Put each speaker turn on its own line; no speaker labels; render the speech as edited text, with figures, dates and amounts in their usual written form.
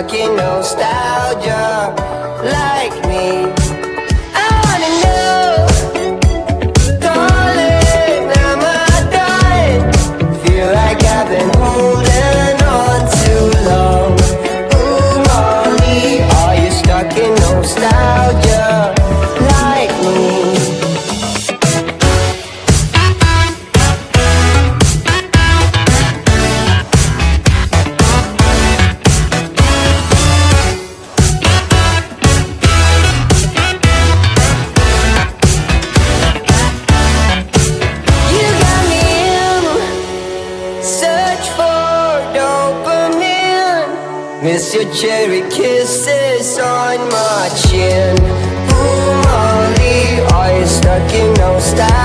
stuck in nostalgia like me? I wanna know, darling, am I done? Feel like I've been holding on too long. Ooh, Molly, are you stuck in nostalgia like me? Miss your cherry kisses on my chin. Ooh, Molly, are you stuck in nostalgia?